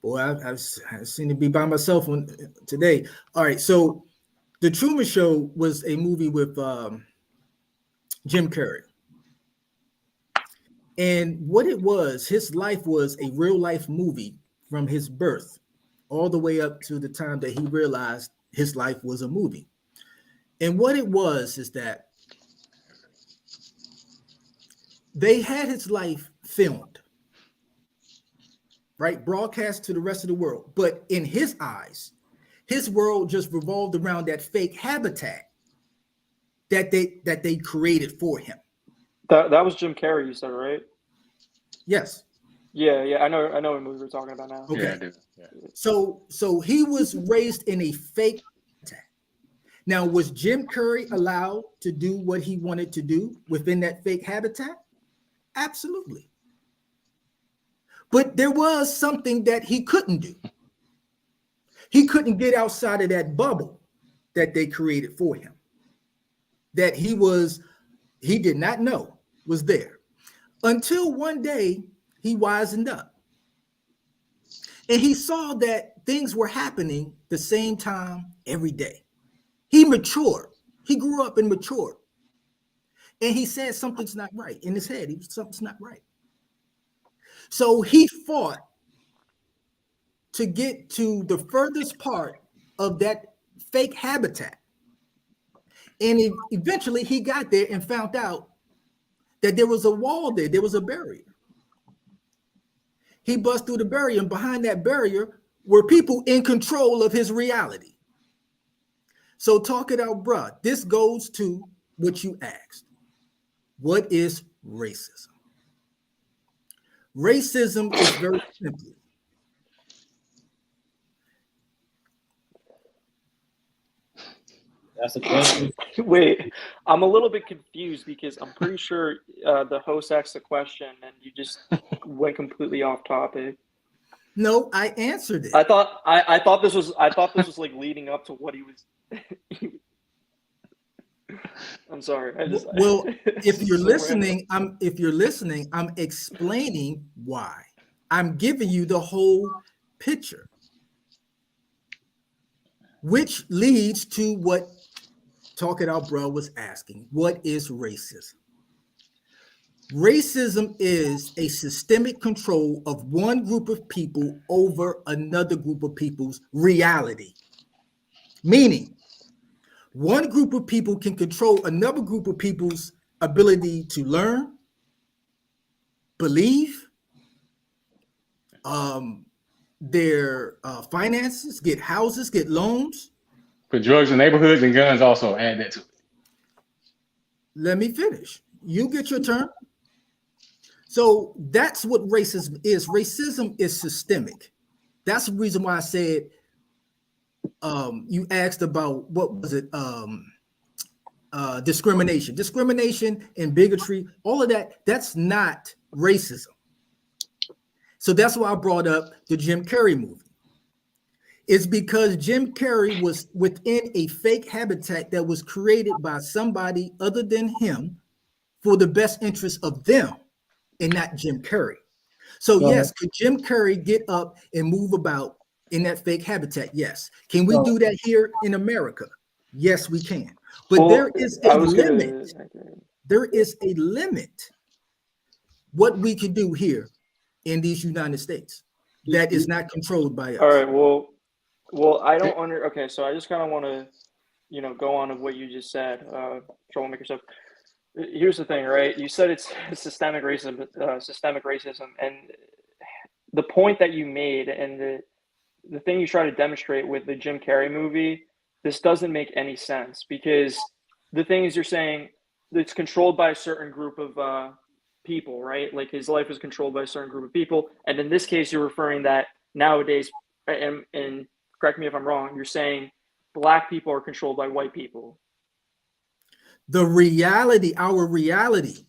Boy, I've seen it be by myself today. All right, so The Truman Show was a movie with Jim Carrey. And what it was, his life was a real life movie from his birth all the way up to the time that he realized his life was a movie. And what it was is that they had his life filmed, right? Broadcast to the rest of the world. But in his eyes, his world just revolved around that fake habitat that they created for him. That was Jim Carrey, you said, right? Yes. Yeah, I know what movie we're talking about now. Okay. Yeah, I do. Yeah. So he was raised in a fake habitat. Now, was Jim Carrey allowed to do what he wanted to do within that fake habitat? Absolutely. But there was something that he couldn't do. He couldn't get outside of that bubble that they created for him, that he did not know was there, until one day he wisened up and he saw that things were happening the same time every day. He matured. He grew up and matured. And he said something's not right in his head. Something's not right. So he fought to get to the furthest part of that fake habitat. And eventually he got there and found out that there was a wall there. There was a barrier. He bust through the barrier, and behind that barrier were people in control of his reality. So talk it out, bruh. This goes to what you asked. What is racism? Racism is very simple. That's a question. Wait, I'm a little bit confused because I'm pretty sure the host asked the question and you just went completely off topic. No, I answered it. I thought this was like leading up to what he was. I'm sorry. Well, if you're listening, I'm explaining why. I'm giving you the whole picture, which leads to what Talk It Out Bro was asking. What is racism? Racism is a systemic control of one group of people over another group of people's reality. Meaning, one group of people can control another group of people's ability to learn, believe, their finances, get houses, get loans. Put drugs in neighborhoods and guns also. Add that to it. Let me finish. You get your turn. So that's what racism is. Racism is systemic. That's the reason why I said you asked about what was it? Discrimination and bigotry, all of that, that's not racism. So that's why I brought up the Jim Carrey movie. It's because Jim Carrey was within a fake habitat that was created by somebody other than him for the best interest of them and not Jim Carrey. So yes, could Jim Carrey get up and move about in that fake habitat? Yes. Can we do that here in America? Yes, we can. But there is a limit. There is a limit what we can do here in these United States that is not controlled by us. All right. Well, I don't okay, so I just kind of want to, go on of what you just said, troublemaker stuff. Here's the thing, right? You said it's systemic racism, and the point that you made and the thing you try to demonstrate with the Jim Carrey movie, this doesn't make any sense because the thing is you're saying it's controlled by a certain group of people, right? Like his life is controlled by a certain group of people, and in this case, you're referring that nowadays, and correct me if I'm wrong, you're saying Black people are controlled by white people. The reality, our reality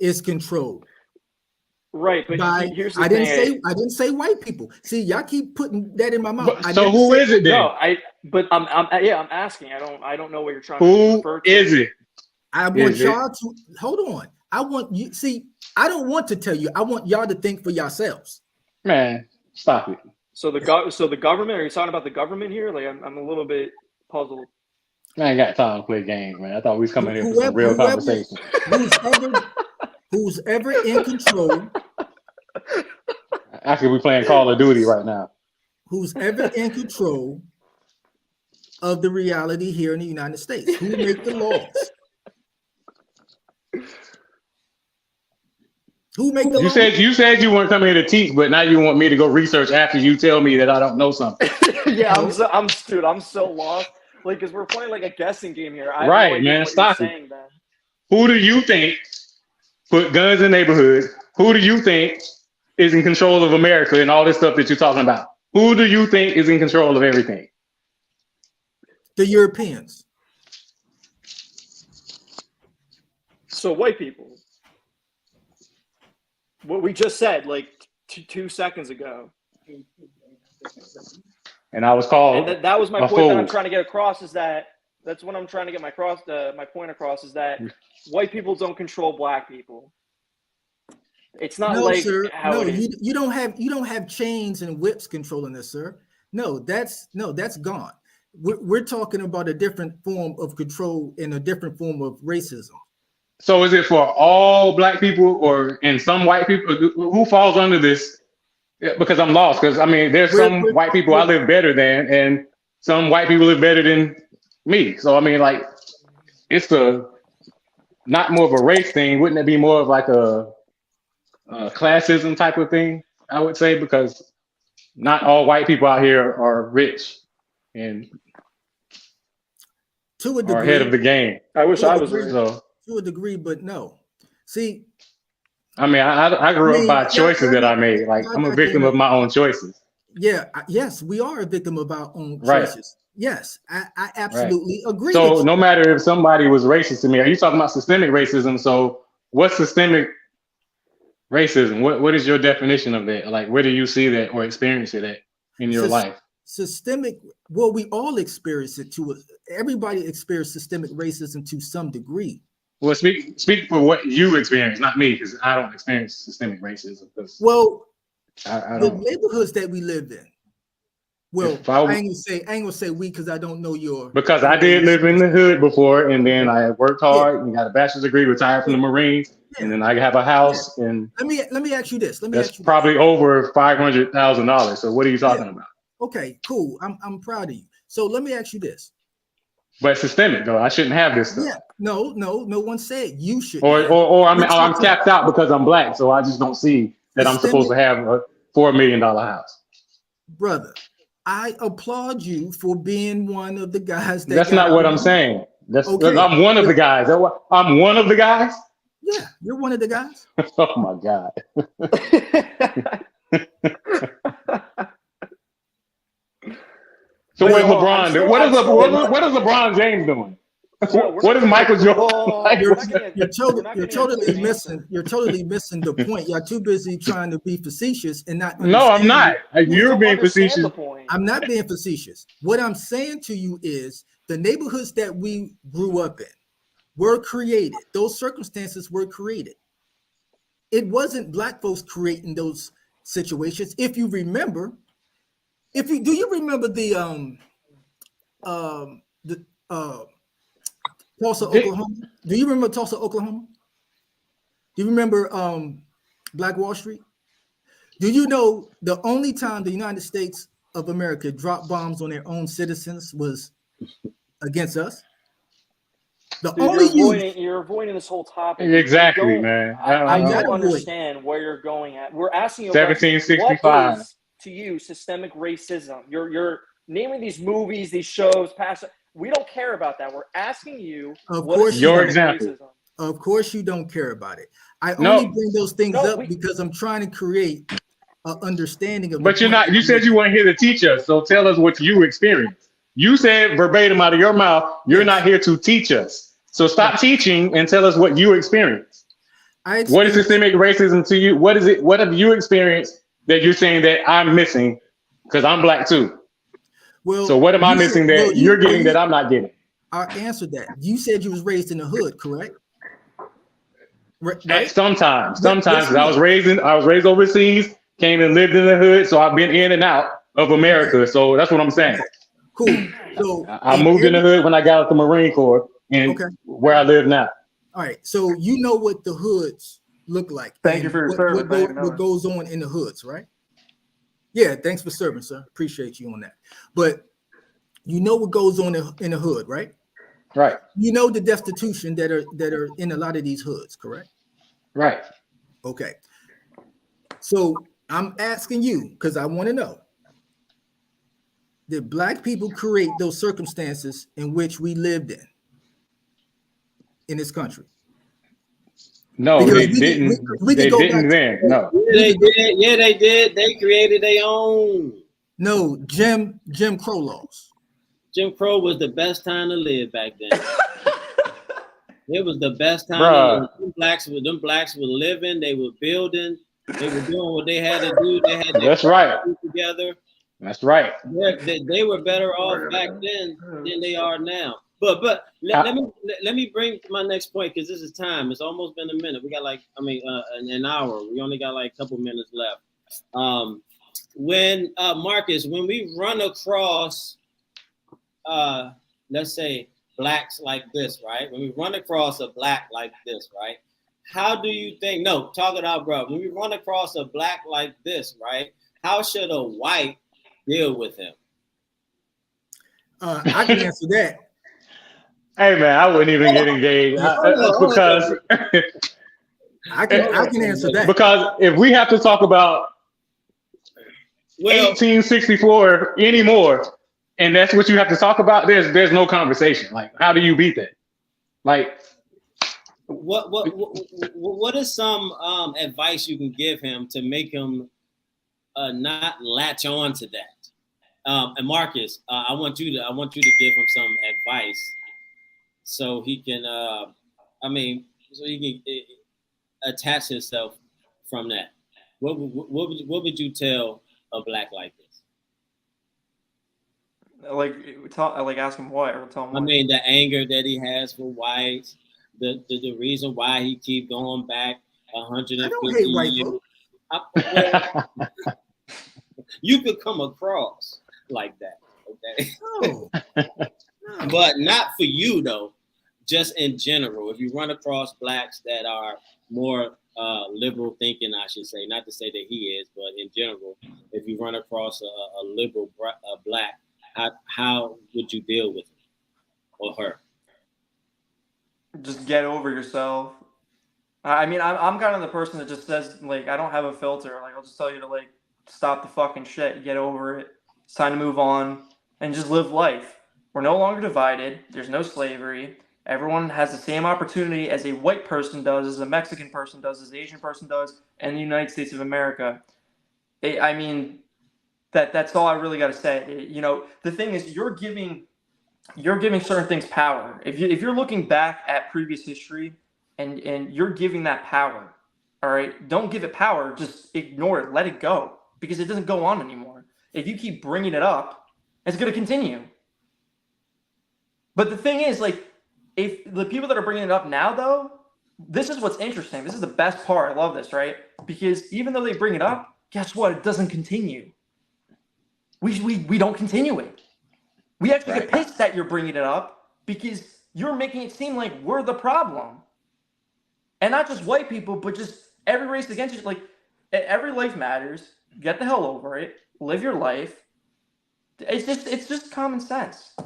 is controlled. Right, but here's the I thing. I didn't say white people. See, y'all keep putting that in my mouth. So who is it then? No, I'm asking. I don't know what you're trying to refer to. Who is it? I want y'all to hold on. I want you see, I don't want to tell you. I want y'all to think for yourselves. Man, stop it. So the government, are you talking about the government here? Like I'm a little bit puzzled. I ain't got time to play games, man. I thought we was coming here for some real conversation. Who's ever in control. Actually, we playing Call of Duty right now. Who's ever in control of the reality here in the United States? Who make the laws? Who make the laws? You said you weren't coming here to teach, but now you want me to go research after you tell me that I don't know something. Yeah, I'm so lost. Like, because we're playing like a guessing game here. Right, man. Stop it. Who do you think put guns in neighborhoods? Who do you think is in control of America and all this stuff that you're talking about? Who do you think is in control of everything? The Europeans. So white people. What we just said, like 2 seconds ago. And I was called. And that was my point that I'm trying to get across. Is that's what I'm trying to get my point across is that white people don't control Black people. It's not sir. How it is. You don't have chains and whips controlling this, sir. No, that's gone. We're talking about a different form of control and a different form of racism. So is it for all Black people or in some white people? Who falls under this? Yeah, because I'm lost. Because I mean, there's some white people I live better than, and some white people live better than me. So I mean, like, it's a not more of a race thing. Wouldn't it be more of like a classism type of thing? I would say, because not all white people out here are rich and To a are ahead of degree, the game. I wish I was degree. rich. So to a degree, but no. See, I mean, I grew up by choices that I made. Like I'm a victim of my own choices. yes, we are a victim of our own Right. choices. Yes, I absolutely agree So with you. no matter if somebody was racist to me, are you talking about systemic racism? So what's systemic racism? What is your definition of that? Like, where do you see that or experience it at in your Sys- life? Systemic, well, we all experience it everybody experiences systemic racism to some degree. Well, speak for what you experience, not me, because I don't experience systemic racism. Well, I the don't. neighborhoods that we lived in. Well, If I- I ain't gonna say we because I don't know your. Because I did live in the hood before, and then I worked hard and got a bachelor's degree, retired from the Marines, and then I have a house, and Let me ask you this. that's probably over $500,000. So what are you talking about? Okay, cool. I'm proud of you. So let me ask you this. But systemic though, I shouldn't have this stuff. Yeah, no one said you should. Or I'm capped out because I'm black, so I just don't see that I'm supposed to have a $4 million house. Brother, I applaud you for being one of the guys that. That's not what I'm saying. Okay. I'm one of the guys. I'm one of the guys. Yeah, you're one of the guys. Oh my God. So where's LeBron doing? What is LeBron James doing? What is Michael Jordan? You're totally missing. You're totally missing the point. You're too busy trying to be facetious and not. No, I'm not. You're being facetious. I'm not being facetious. What I'm saying to you is the neighborhoods that we grew up in were created. Those circumstances were created. It wasn't black folks creating those situations. If you remember, do you remember the Tulsa, Oklahoma? Do you remember Tulsa, Oklahoma? Do you remember Black Wall Street? Do you know the only time the United States of America dropped bombs on their own citizens was against us? You're avoiding this whole topic. Exactly, man. I don't understand where you're going at. We're asking you 1765. What is to you systemic racism? You're naming these movies, these shows, past. We don't care about that. We're asking you. Of course, your example. Racism? Of course, you don't care about it. I only bring those things up because I'm trying to create an understanding of. But you're not. You said you weren't here to teach us, so tell us what you experienced. You said verbatim out of your mouth, you're not here to teach us. So stop teaching and tell us what you experienced. What is systemic racism to you? What is it? What have you experienced that you're saying that I'm missing? Because I'm black too. Well, so what am I missing that you're getting that I'm not getting? I answered that. You said you was raised in the hood, correct? Right? Sometimes I was raised overseas, came and lived in the hood, so I've been in and out of America. So that's what I'm saying. Cool. So I moved in the hood when I got out the Marine Corps, and where I live now. All right. So you know what the hoods look like. Thank you for your service. What goes on in the hoods, right? Yeah. Thanks for serving, sir. Appreciate you on that. But you know what goes on in the hood, right? Right. You know the destitution that are in a lot of these hoods, correct? Right. Okay. So I'm asking you because I want to know. Did black people create those circumstances in which we lived in this country? No, because they didn't. They didn't then. No. They did. Yeah, they did. They created their own. No, Jim Crow laws. Jim Crow was the best time to live back then. It was the best time. Them blacks were living. They were building. They were doing what they had to do. They had That's right. Together. That's right. They were better off back then than they are now. But let me bring my next point because this is time. It's almost been a minute. We got an hour. We only got like a couple minutes left. When Marcus, when we run across, let's say blacks like this, right? When we run across a black like this, right? How do you think? No, talk it out, bro. When we run across a black like this, right? How should a white deal with him? I can answer that. Hey man, I wouldn't even get engaged because I can answer that. because if we have to talk about 1864 anymore, and that's what you have to talk about, there's no conversation. Like, how do you beat that? Like, what is some advice you can give him to make him not latch on to that? And Marcus, I want you to give him some advice so he can, so he can attach himself from that. What would you tell a black like this? Like ask him what, or tell him what? I mean, the anger that he has for whites, the reason why he keep going back 150 I don't hate white years. You could come across like that, okay? No. But not for you though. Just in general, if you run across blacks that are more liberal thinking, I should say, not to say that he is, but in general, if you run across a liberal black, how would you deal with him or her? Just get over yourself. I mean, I'm kind of the person that just says, like, I don't have a filter. Like, I'll just tell you to, like, stop the fucking shit, get over it. It's time to move on and just live life. We're no longer divided. There's no slavery. Everyone has the same opportunity as a white person does, as a Mexican person does, as an Asian person does, in the United States of America. I mean, that's all I really got to say. You know, the thing is, you're giving certain things power. If you're looking back at previous history and you're giving that power, all right, don't give it power. Just ignore it. Let it go, because it doesn't go on anymore. If you keep bringing it up, it's going to continue. But the thing is, like, if the people that are bringing it up now, though, this is what's interesting. This is the best part. I love this, right? Because even though they bring it up, guess what? It doesn't continue. We don't continue it. We actually get pissed that you're bringing it up because you're making it seem like we're the problem. And not just white people, but just every race against you. Like, every life matters. Get the hell over it. Live your life. It's just common sense.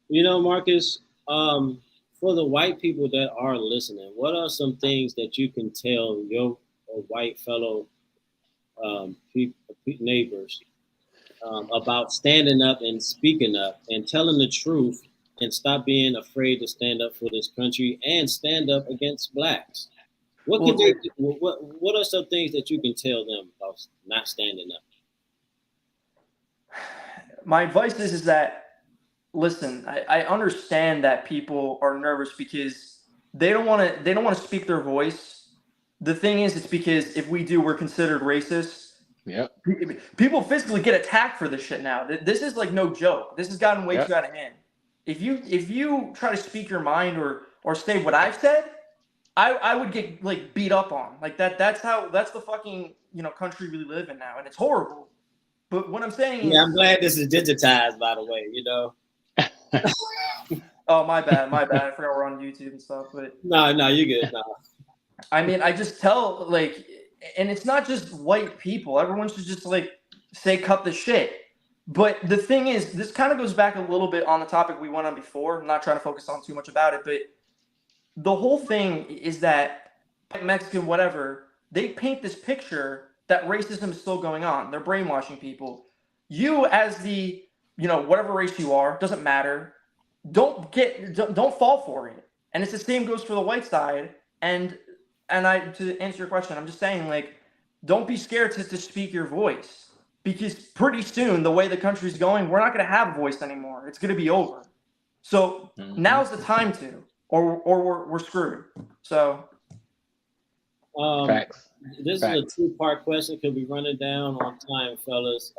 You know, Marcus, for the white people that are listening, what are some things that you can tell your white fellow neighbors about standing up and speaking up and telling the truth, and stop being afraid to stand up for this country and stand up against blacks? What are some things that you can tell them about not standing up? My advice is that, listen, I understand that people are nervous because they don't want to speak their voice. The thing is, it's because if we do, we're considered racist. Yeah. People physically get attacked for this shit now. This is like no joke. This has gotten way too out of hand. If you try to speak your mind or say what I've said, I would get like beat up on. Like that's the fucking, you know, country we live in now, and it's horrible. But what I'm saying is, I'm glad this is digitized, by the way, you know. Oh, my bad. I forgot we're on YouTube and stuff. But no, you're good. No. I mean, I just tell, like, and it's not just white people. Everyone should just like say cut the shit. But the thing is, this kind of goes back a little bit on the topic we went on before. I'm not trying to focus on too much about it, but the whole thing is that Mexican, whatever, they paint this picture that racism is still going on. They're brainwashing people. You, as the, you know, whatever race you are, doesn't matter. Don't fall for it. And it's the same goes for the white side. And to answer your question, I'm just saying, like, don't be scared to speak your voice, because pretty soon, the way the country's going, we're not going to have a voice anymore. It's going to be over. So now's the time to, or we're screwed. So. Facts. This is a two-part question because we're running down on time, fellas.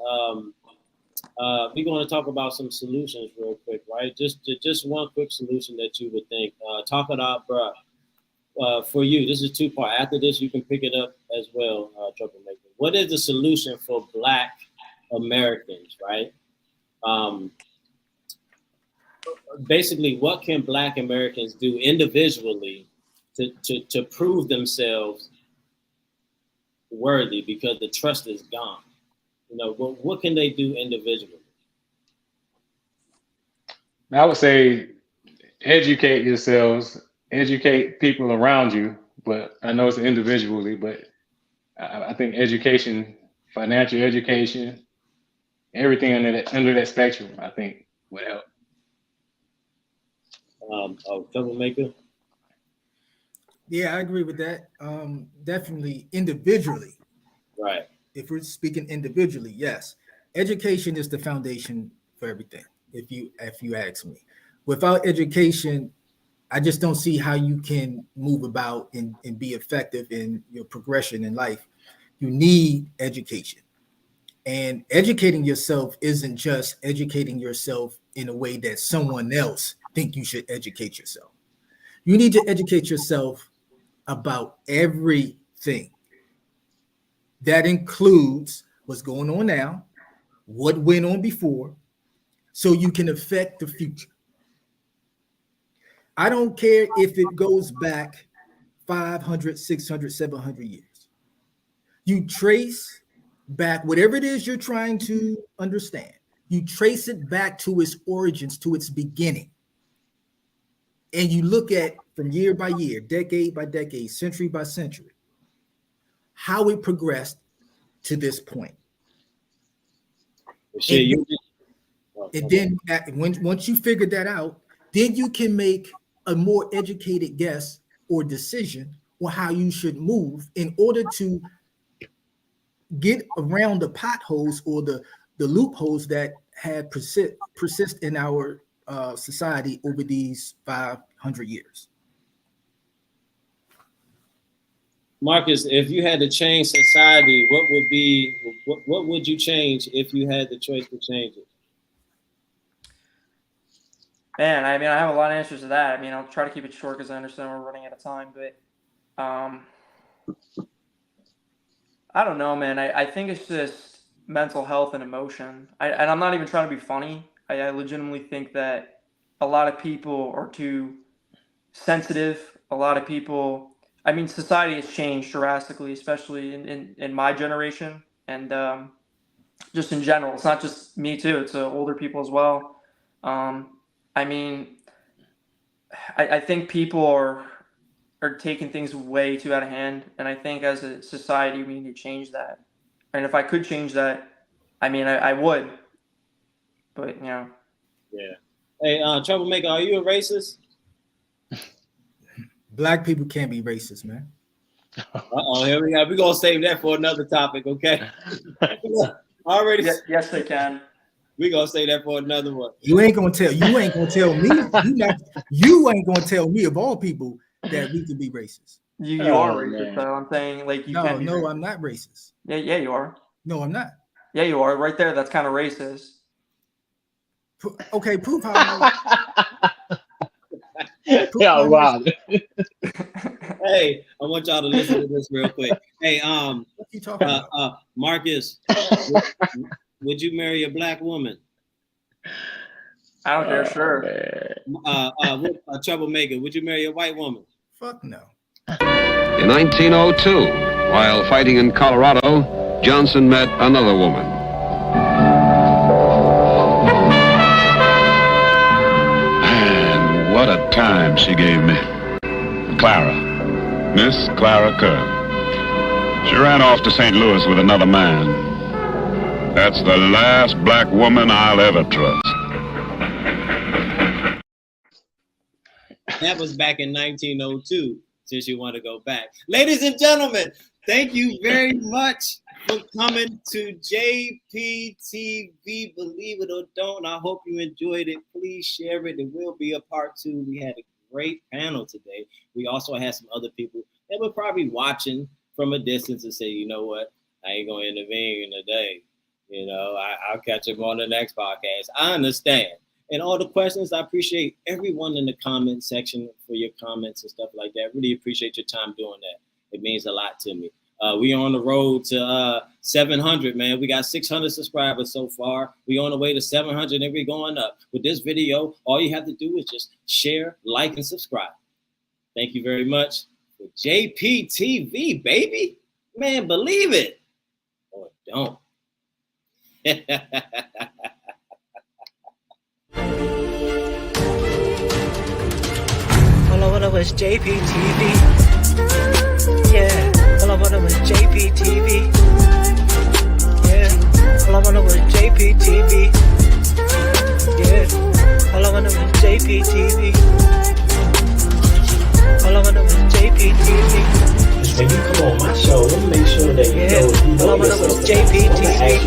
We're going to talk about some solutions real quick, right? Just one quick solution that you would think. Talk it out, bro. For you, this is two-part. After this, you can pick it up as well, Troublemaker. What is the solution for Black Americans, right? Basically, what can Black Americans do individually to prove themselves worthy, because the trust is gone? You know, what can they do individually? I would say educate yourselves, educate people around you. But I know it's individually, but I think education, financial education, everything under that spectrum, I think would help. Troublemaker. Yeah, I agree with that. Definitely individually. Right. If we're speaking individually, yes, education is the foundation for everything. If you ask me, without education, I just don't see how you can move about and be effective in your progression in life. You need education, and educating yourself isn't just educating yourself in a way that someone else think you should educate yourself. You need to educate yourself about everything. That includes what's going on now, what went on before, so you can affect the future. I don't care if it goes back 500, 600, 700 years. You trace back whatever it is you're trying to understand. You trace it back to its origins, to its beginning. And you look at from year by year, decade by decade, century by century, how it progressed to this point. And then once you figure that out, then you can make a more educated guess or decision on how you should move in order to get around the potholes or the loopholes that have persist in our society over these 500 years. Marcus, if you had to change society, what would you change if you had the choice to change it? Man, I mean, I have a lot of answers to that. I mean, I'll try to keep it short because I understand we're running out of time. But I don't know, man. I think it's just mental health and emotion. And I'm not even trying to be funny. I legitimately think that a lot of people are too sensitive. A lot of people, I mean, society has changed drastically, especially in my generation. And just in general, it's not just me too. It's older people as well. I mean, I think people are taking things way too out of hand, and I think as a society we need to change that. And if I could change that, I mean, I would. But you know. Yeah. Hey, Troublemaker, are you a racist? Black people can't be racist, man. Uh-oh, here we go. We're gonna save that for another topic, okay? Already. Yes, they can. We're gonna say that for another one. You ain't gonna tell me. You ain't gonna tell me of all people that we can be racist. You are racist, though. I'm saying like you can be racist. I'm not racist. Yeah, you are. No, I'm not. Yeah, you are. Right there, that's kind of racist. Okay, prove how. Yeah, wow. Hey, I want y'all to listen to this real quick. Hey, what you talking about? Marcus, would you marry a black woman? I don't care, sure. Troublemaker, would you marry a white woman? Fuck no. In 1902, while fighting in Colorado, Johnson met another woman. And what a time she gave me. Clara. Miss Clara Kerr. She ran off to St. Louis with another man. That's the last black woman I'll ever trust. That was back in 1902, since you want to go back. Ladies and gentlemen, thank you very much for coming to JPTV, Believe It or Don't. I hope you enjoyed it. Please share it. There will be a part 2. We had a great panel today. We also had some other people that were probably watching from a distance and say, you know what, I ain't going to intervene today. You know, I'll catch them on the next podcast. I understand. And all the questions, I appreciate everyone in the comment section for your comments and stuff like that. Really appreciate your time doing that. It means a lot to me. We on the road to 700, man. We got 600 subscribers so far. We on the way to 700 and we're going up. With this video, all you have to do is just share, like, and subscribe. Thank you very much. For JPTV, baby. Man, believe it or don't. know is JPTV. Yeah, all I wanna know is JPTV. Yeah, all I wanna know is JPTV. Yeah, all I wanna know is JPTV. All I wanna know is JPTV. When you come on my show, let me make sure that you know all I wanna know is JPTV.